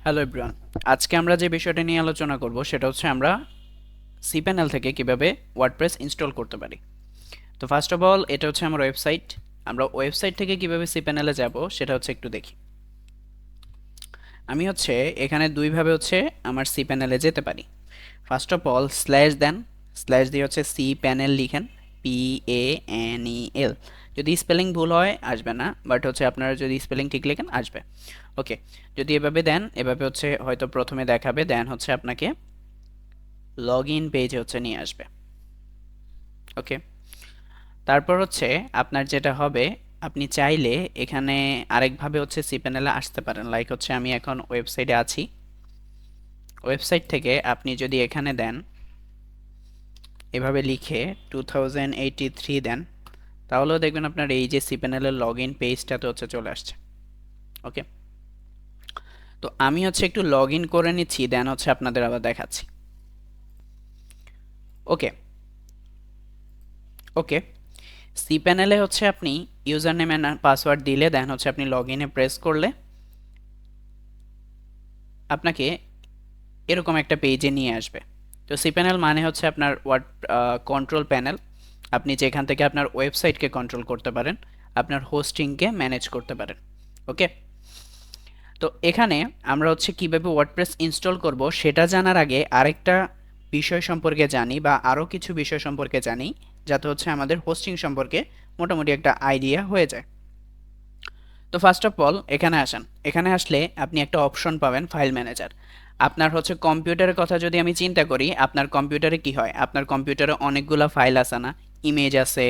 Hello everyone, আজকে আমরা যে বিষয়টা নিয়ে আলোচনা করব সেটা হচ্ছে আমরা cPanel থেকে কিভাবে ওয়ার্ডপ্রেস ইনস্টল করতে পারি। তো ফার্স্ট অফ অল এটা হচ্ছে আমার ওয়েবসাইট। আমরা ওয়েবসাইট থেকে কিভাবে cPanel এ যাব সেটা হচ্ছে একটু দেখি। আমি হচ্ছে এখানে দুইভাবে হচ্ছে আমার cPanel এ যেতে পারি। First of all slash then, slash দিয়ে হচ্ছে cPanel লিখেন, PANEL। যদি স্পেলিং ভুল হয় আসবে না, বাট হচ্ছে আপনারা যদি স্পেলিং ঠিক লেখেন আসবে। ওকে, যদি এভাবে দেন, এভাবে হচ্ছে হয়তো প্রথমে দেখাবে, দেন হচ্ছে আপনাকে লগ ইন পেজে হচ্ছে নিয়ে আসবে। ওকে, তারপর হচ্ছে আপনার যেটা হবে, আপনি চাইলে এখানে আরেকভাবে হচ্ছে cPanel এ আসতে পারেন। লাইক হচ্ছে আমি এখন ওয়েবসাইটে আছি, ওয়েবসাইট থেকে আপনি যদি এখানে দেন, এভাবে লিখে 2083 দেন, তাহলেও দেখবেন আপনার এই যে cPanel এর লগ ইন পেজটাতে হচ্ছে চলে আসছে। ওকে, তো আমি হচ্ছে একটু লগ ইন করে নিচ্ছি, দেন হচ্ছে আপনাদের আবার দেখাচ্ছি। ওকে ওকে, cPanel এ হচ্ছে আপনি ইউজার নেম এন্ড পাসওয়ার্ড দিলে, দেন হচ্ছে আপনি লগ ইনে প্রেস করলে আপনাকে এরকম একটা পেজে নিয়ে আসবে। তো cPanel মানে হচ্ছে আপনার ওয়ার্ড কন্ট্রোল প্যানেল। আপনি যেখান থেকে আপনার ওয়েবসাইটকে কন্ট্রোল করতে পারেন, আপনার হোস্টিংকে ম্যানেজ করতে পারেন। ওকে, তো এখানে আমরা হচ্ছে কিভাবে ওয়ার্ডপ্রেস ইনস্টল করব সেটা জানার আগে আরেকটা বিষয় সম্পর্কে জানি, বা আরও কিছু বিষয় সম্পর্কে জানি, যাতে হচ্ছে আমাদের হোস্টিং সম্পর্কে মোটামুটি একটা আইডিয়া হয়ে যায়। তো ফার্স্ট অফ অল এখানে আসেন, এখানে আসলে আপনি একটা অপশন পাবেন ফাইল ম্যানেজার। আপনার হচ্ছে কম্পিউটারের কথা যদি আমি চিন্তা করি, আপনার কম্পিউটারে কি হয়, আপনার কম্পিউটারে অনেকগুলো ফাইল আছে না, ইমেজ আছে,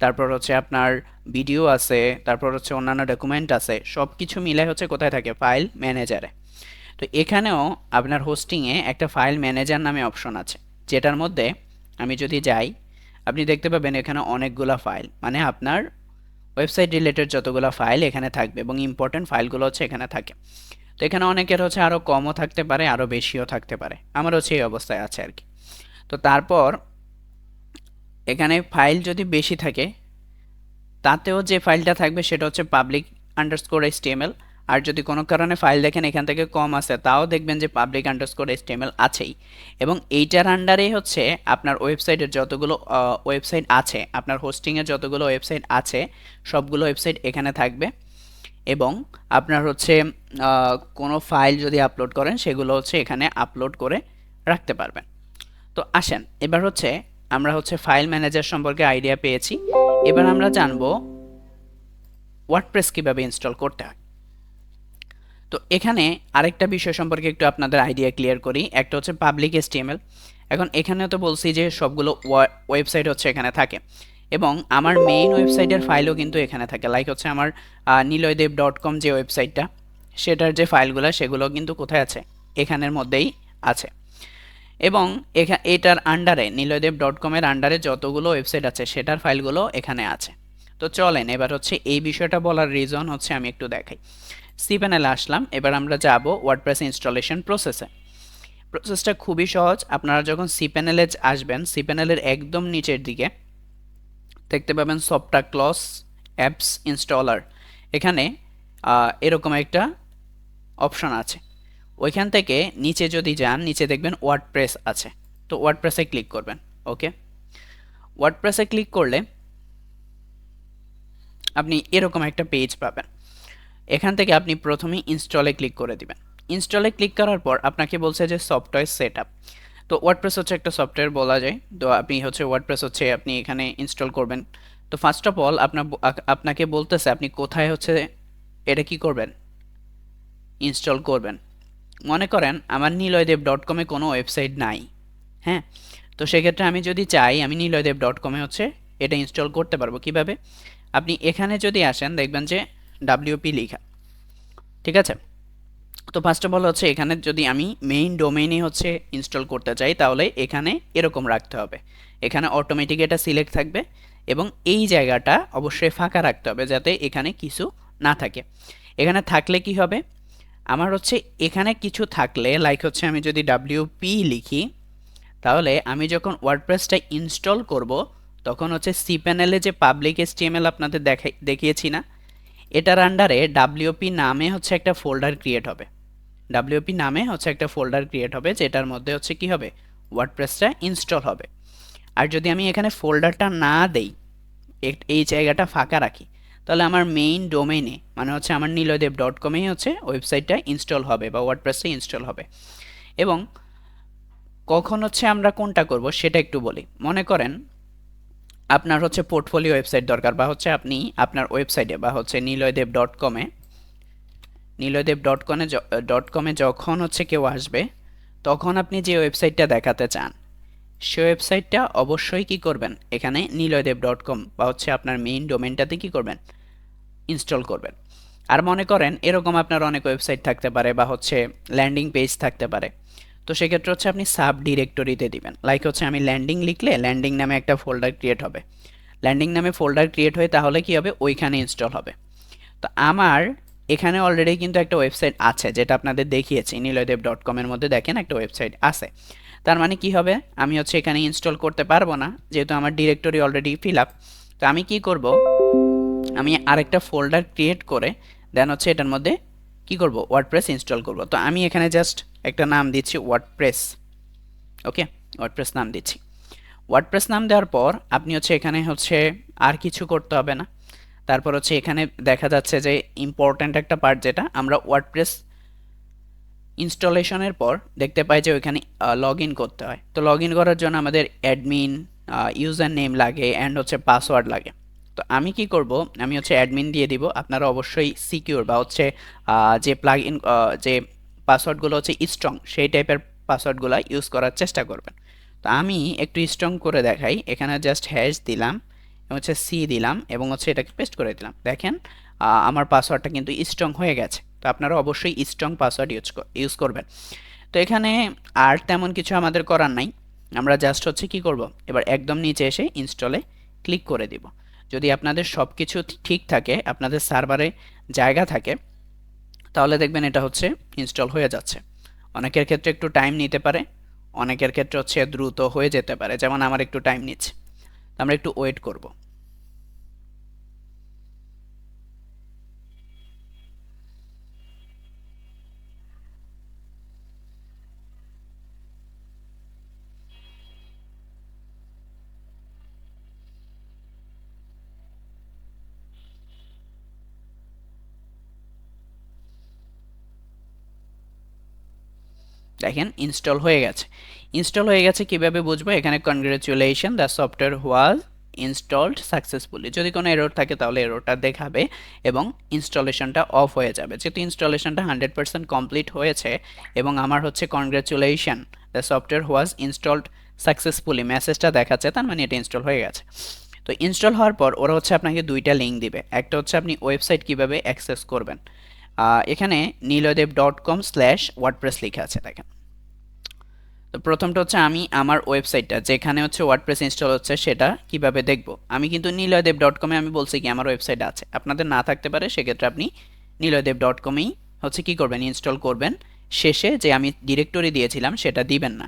তারপর হচ্ছে আপনার ভিডিও আছে, তারপর হচ্ছে অন্যান্য ডকুমেন্ট আছে, সব কিছু মিলে হচ্ছে কোথায় থাকে, ফাইল ম্যানেজারে। তো এখানেও আপনার হোস্টিংয়ে একটা ফাইল ম্যানেজার নামে অপশন আছে, যেটার মধ্যে আমি যদি যাই, আপনি দেখতে পাবেন এখানে অনেকগুলো ফাইল, মানে আপনার ওয়েবসাইট রিলেটেড যতগুলো ফাইল এখানে থাকবে, এবং ইম্পর্টেন্ট ফাইলগুলো হচ্ছে এখানে থাকে। তো এখানে অনেকের হচ্ছে আরও কমও থাকতে পারে, আরও বেশিও থাকতে পারে, আমার হচ্ছে এই অবস্থায় আছে আর কি। তো তারপর এখানে ফাইল যদি বেশি থাকে, তাতেও যে ফাইলটা থাকবে সেটা হচ্ছে পাবলিক আন্ডারস্কোর HTML। আর যদি কোনো কারণে ফাইল দেখেন এখান থেকে কম আছে, তাও দেখবেন যে পাবলিক আন্ডারস্কোর HTML আছেই। এবং এইটার আন্ডারে হচ্ছে আপনার ওয়েবসাইটের যতগুলো ওয়েবসাইট আছে, আপনার হোস্টিংয়ের যতগুলো ওয়েবসাইট আছে, সবগুলো ওয়েবসাইট এখানে থাকবে। এবং আপনার হচ্ছে কোনো ফাইল যদি আপলোড করেন, সেগুলো হচ্ছে এখানে আপলোড করে রাখতে পারবেন। তো আসেন এবার হচ্ছে আমরা হচ্ছে ফাইল ম্যানেজার সম্পর্কে আইডিয়া পেয়েছি, এবার আমরা জানবো ওয়ার্ডপ্রেস কিভাবে ইনস্টল করতে হয়। তো এখানে আরেকটা বিষয় সম্পর্কে একটু আপনাদের আইডিয়া ক্লিয়ার করি, একটা হচ্ছে পাবলিক HTML। এখন এখানেও তো বলছি যে সবগুলো ওয়েবসাইট হচ্ছে এখানে থাকে, এবং আমার মেইন ওয়েবসাইটের ফাইলও কিন্তু এখানে থাকে। লাইক হচ্ছে আমার niloydev.com যে ওয়েবসাইটটা, সেটার যে ফাইলগুলো সেগুলো কিন্তু কোথায় আছে, এখানের মধ্যেই আছে। এবং এটার আন্ডারে niloydev.com এর আন্ডারে যতগুলো ওয়েবসাইট আছে সেটার ফাইলগুলো এখানে আছে। তো চলেন এবার হচ্ছে এই বিষয়টা বলার রিজন হচ্ছে আমি একটু দেখাই। cPanel আসলাম, এবার আমরা যাব ওয়ার্ডপ্রেস ইনস্টলেশন প্রসেসে। প্রসেসটা খুবই সহজ। আপনারা যখন cPanel এ আসবেন, cPanel এর একদম নিচের দিকে দেখতে পাবেন সফটওয়্যার ক্লস অ্যাপস ইনস্টলার, এখানে এরকম একটা অপশন আছে। ওইখান থেকে নিচে যদি যান, নিচে দেখবেন ওয়ার্ডপ্রেস আছে, তো ওয়ার্ডপ্রেসে ক্লিক করবেন। ওকে, ওয়ার্ডপ্রেসে ক্লিক করলে আপনি এরকম একটা পেজ পাবেন। এখান থেকে আপনি প্রথমেই ইনস্টলে ক্লিক করে দিবেন। ইনস্টলে ক্লিক করার পর আপনাকে বলছে যে সফটওয়্যার সেটআপ। তো ওয়ার্ডপ্রেস হচ্ছে একটা সফটওয়্যার বলা যায়। তো আপনি হচ্ছে ওয়ার্ডপ্রেস হচ্ছে আপনি এখানে ইনস্টল করবেন। তো ফার্স্ট অফ অল আপনাকে বলতেছে আপনি কোথায় হচ্ছে এটা কি করবেন, ইনস্টল করবেন। মনে করেন আমার niloydev.com-এ কোনো ওয়েবসাইট নাই, হ্যাঁ, তো সেক্ষেত্রে আমি যদি চাই আমি niloydev.com-এ হচ্ছে এটা ইনস্টল করতে পারবো কিভাবে। আপনি এখানে যদি আসেন দেখবেন যে WP লেখা, ঠিক আছে। তো ফার্স্ট অফ অল হচ্ছে এখানে যদি আমি মেইন ডোমেইনে হচ্ছে ইনস্টল করতে চাই, তাহলে এখানে এরকম রাখতে হবে, এখানে অটোমেটিক এটা সিলেক্ট থাকবে, এবং এই জায়গাটা অবশ্যই ফাঁকা রাখতে হবে যাতে এখানে কিছু না থাকে। এখানে থাকলে কি হবে, আমার হচ্ছে এখানে কিছু থাকলে, লাইক হচ্ছে আমি যদি WP লিখি, তাহলে আমি যখন ওয়ার্ডপ্রেসটা ইনস্টল করব, তখন হচ্ছে cPanel-এ যে পাবলিক HTML আপনাদের দেখিয়েছি না, এটার আন্ডারে WP নামে হচ্ছে একটা ফোল্ডার ক্রিয়েট হবে। ডাব্লিউপি নামে হচ্ছে একটা ফোল্ডার ক্রিয়েট হবে, যেটার মধ্যে হচ্ছে কি হবে, ওয়ার্ডপ্রেসটা ইনস্টল হবে। আর যদি আমি এখানে ফোল্ডারটা না দেই, এই জায়গাটা ফাঁকা রাখি, তাহলে আমার মেইন ডোমেইনে মানে হচ্ছে আমার niloydev.com-এই হচ্ছে ওয়েবসাইটটা ইনস্টল হবে বা ওয়ার্ডপ্রেসটা ইনস্টল হবে। এবং কখন হচ্ছে আমরা কোনটা করব সেটা একটু বলি। মনে করেন আপনার হচ্ছে পোর্টফোলিও ওয়েবসাইট দরকার, বা হচ্ছে আপনি আপনার ওয়েবসাইটে বা হচ্ছে niloydev.com-এ যখন হচ্ছে কেউ আসবে, তখন আপনি যে ওয়েবসাইটটা দেখাতে চান সে ওয়েবসাইটটা অবশ্যই কি করবেন, এখানে niloydev.com বা হচ্ছে আপনার মেইন ডোমেনটাতে কি করবেন, ইনস্টল করবেন। আর মনে করেন এরকম আপনার অনেক ওয়েবসাইট থাকতে পারে বা হচ্ছে ল্যান্ডিং পেজ থাকতে পারে, তো সেক্ষেত্রে হচ্ছে আপনি সাব ডিরেক্টরিতে দিবেন। লাইক হচ্ছে আমি ল্যান্ডিং লিখলে ল্যান্ডিং নামে একটা ফোল্ডার ক্রিয়েট হবে, ল্যান্ডিং নামে ফোল্ডার ক্রিয়েট হয়ে তাহলে কি হবে, ওইখানে ইনস্টল হবে। তো আমার এখানে অলরেডি কিন্তু একটা ওয়েবসাইট আছে, যেটা আপনাদের দেখিয়েছি niloydev.com এর মধ্যে দেখেন একটা ওয়েবসাইট আছে। তার মানে কি হবে, আমি হচ্ছে এখানে ইনস্টল করতে পারবো না, যেহেতু আমার ডিরেক্টরি অলরেডি ফিল আপ। তো আমি কি করব, আমি আরেকটা ফোল্ডার ক্রিয়েট করে দেন হচ্ছে এটার মধ্যে কি করব, ওয়ার্ডপ্রেস ইনস্টল করব। তো আমি এখানে জাস্ট একটা নাম দিচ্ছি ওয়ার্ডপ্রেস। ওকে, ওয়ার্ডপ্রেস নাম দিচ্ছি। ওয়ার্ডপ্রেস নাম দেওয়ার পর আপনি হচ্ছে এখানে হচ্ছে আর কিছু করতে হবে না। তারপর হচ্ছে এখানে দেখা যাচ্ছে যে ইম্পর্ট্যান্ট একটা পার্ট, যেটা আমরা ওয়ার্ডপ্রেস ইনস্টলেশনের পর দেখতে পাই যে ওইখানে লগ ইন করতে হয়। তো লগ ইন করার জন্য আমাদের অ্যাডমিন ইউজার নেম লাগে অ্যান্ড হচ্ছে পাসওয়ার্ড লাগে। তো আমি কি করব, আমি হচ্ছে অ্যাডমিন দিয়ে দিব। আপনারা অবশ্যই সিকিউর বা হচ্ছে যে প্লাগ ইন যে পাসওয়ার্ডগুলো হচ্ছে স্ট্রং সেই টাইপের পাসওয়ার্ডগুলো ইউজ করার চেষ্টা করবেন। তো আমি একটু স্ট্রং করে দেখাই, এখানে জাস্ট হ্যাশ দিলাম এবং হচ্ছে সি দিলাম এবং হচ্ছে এটাকে পেস্ট করে দিলাম। দেখেন আমার পাসওয়ার্ডটা কিন্তু স্ট্রং হয়ে গেছে। তো আপনারা অবশ্যই স্ট্রং পাসওয়ার্ড ইউজ করবেন। তো এখানে আর তেমন কিছু আমাদের করার নাই, আমরা জাস্ট হচ্ছে কি করব, এবার একদম নিচে এসে ইনস্টলে ক্লিক করে দিব। যদি আপনাদের সব কিছু ঠিক থাকে, আপনাদের সার্ভারে জায়গা থাকে, তাহলে দেখবেন এটা হচ্ছে ইনস্টল হয়ে যাচ্ছে। অনেকের ক্ষেত্রে একটু টাইম নিতে পারে, অনেকের ক্ষেত্রে হচ্ছে দ্রুত হয়ে যেতে পারে, যেমন আমার একটু টাইম নিচ্ছে। আমরা একটু ওয়েট করব। দেখেন ইনস্টল হয়ে গেছে। ইনস্টল হয়ে গেছে কিভাবে বুঝবো, এখানে congratulation the software was installed successfully, যদি কোনো এরর থাকে তাহলে এররটা দেখাবে এবং ইনস্টলেশনটা অফ হয়ে যাবে। যেহেতু ইনস্টলেশনটা 100% কমপ্লিট হয়েছে এবং আমার হচ্ছে congratulation the software was installed successfully মেসেজটা দেখাচ্ছে, তার মানে এটা ইনস্টল হয়ে গেছে। তো ইনস্টল হওয়ার পর ওরা হচ্ছে আপনাকে দুইটা লিঙ্ক দিবে, একটা হচ্ছে আপনি ওয়েবসাইট কিভাবে অ্যাক্সেস করবেন। এখানে niloydev.com/wordpress লেখা আছে দেখেন। তো প্রথমটা হচ্ছে আমি আমার ওয়েবসাইটটা যেখানে হচ্ছে ওয়ার্ডপ্রেস ইনস্টল হচ্ছে সেটা কিভাবে দেখব। আমি কিন্তু niloydev.com-এ আমি বলছি কি আমার ওয়েবসাইট আছে, আপনাদের না থাকতে পারে, সেক্ষেত্রে আপনি niloydev.com-এই হচ্ছে কি করবেন, ইনস্টল করবেন। শেষে যে আমি ডিরেক্টরি দিয়েছিলাম সেটা দিবেন না।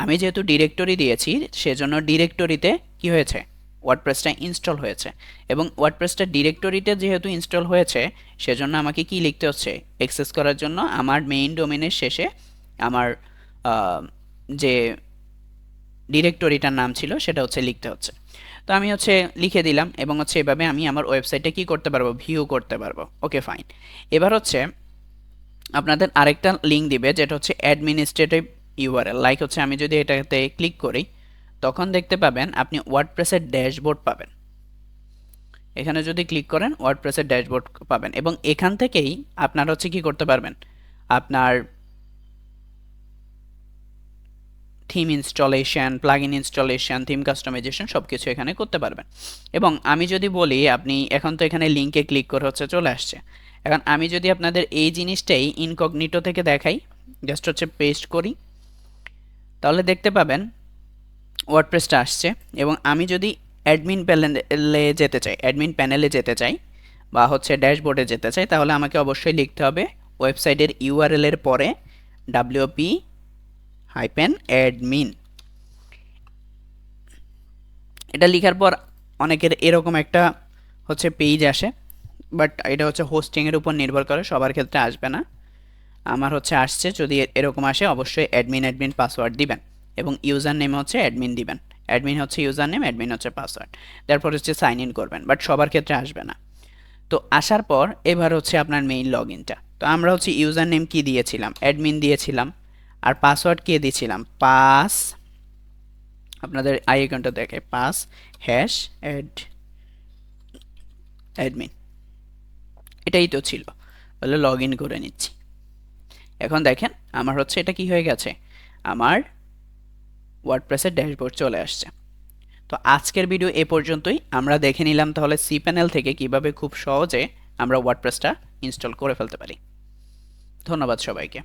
আমি যেহেতু ডিরেক্টরি দিয়েছি সেজন্য ডিরেক্টরিতে কি হয়েছে, ওয়ার্ডপ্রেসটা ইনস্টল হয়েছে। এবং ওয়ার্ডপ্রেসটা ডিরেক্টরিতে যেহেতু ইনস্টল হয়েছে সেজন্য আমাকে কি লিখতে হচ্ছে, অ্যাক্সেস করার জন্য আমার মেইন ডোমেনের শেষে আমার যে ডিরেক্টরিটার নাম ছিল সেটা হচ্ছে লিখতে হচ্ছে। তো আমি হচ্ছে লিখে দিলাম এবং হচ্ছে এভাবে আমি আমার ওয়েবসাইটে কি করতে পারবো, ভিউ করতে পারবো। Okay fine. এবার হচ্ছে আপনাদের আরেকটা লিঙ্ক দিবে, যেটা হচ্ছে অ্যাডমিনিস্ট্রেটিভ ইউআরএল। লাইক হচ্ছে আমি যদি এটাতে ক্লিক করি তখন দেখতে পাবেন আপনি ওয়ার্ডপ্রেসের ড্যাশবোর্ড পাবেন। এখানে যদি ক্লিক করেন ওয়ার্ডপ্রেসের ড্যাশবোর্ড পাবেন এবং এখান থেকেই আপনারা হচ্ছে কি করতে পারবেন, আপনার theme installation, plugin installation, theme customisation সব কিছু এখানে করতে পারবেন। এবং আমি যদি বলি, আপনি এখন তো এখানে লিঙ্কে ক্লিক করে হচ্ছে চলে আসছে। এখন আমি যদি আপনাদের এই জিনিসটাই ইনকগনিটো থেকে দেখাই, জাস্ট হচ্ছে পেস্ট করি, তাহলে দেখতে পাবেন ওয়ার্ডপ্রেসটা আসছে। এবং আমি যদি অ্যাডমিন প্যানেলে যেতে চাই, অ্যাডমিন প্যানেলে যেতে চাই বা হচ্ছে ড্যাশবোর্ডে যেতে চাই, তাহলে আমাকে অবশ্যই লিখতে হবে ওয়েবসাইটের ইউআরএল এর পরে wp-admin। এটা লেখার পর অনেকের এরকম একটা হচ্ছে পেজ আসে, বাট এটা হচ্ছে হোস্টিংয়ের উপর নির্ভর করে, সবার ক্ষেত্রে আসবে না। আমার হচ্ছে আসছে, যদি এরকম আসে অবশ্যই অ্যাডমিন পাসওয়ার্ড দিবেন এবং ইউজার নেম হচ্ছে অ্যাডমিন দিবেন। অ্যাডমিন হচ্ছে ইউজার নেম, অ্যাডমিন হচ্ছে পাসওয়ার্ড। তারপর হচ্ছে সাইন ইন করবেন, বাট সবার ক্ষেত্রে আসবে না। তো আসার পর এবার হচ্ছে আপনার মেইন লগ ইনটা। তো আমরা হচ্ছে ইউজার নেম কি দিয়েছিলাম, অ্যাডমিন দিয়েছিলাম, আর পাসওয়ার্ড কে দিয়েছিলাম, পাস, আপনাদের আই অ্যাকাউন্টটা দেখে পাস হ্যাশ অ্যাডমিন, এটাই তো ছিল। তাহলে লগ ইন করে নিচ্ছি। এখন দেখেন আমার হচ্ছে এটা কি হয়ে গেছে, আমার ওয়ার্ডপ্রেসের ড্যাশবোর্ড চলে আসছে। তো আজকের ভিডিও এ পর্যন্তই। আমরা দেখে নিলাম তাহলে cPanel থেকে কিভাবে খুব সহজে আমরা ওয়ার্ডপ্রেসটা ইনস্টল করে ফেলতে পারি। ধন্যবাদ সবাইকে।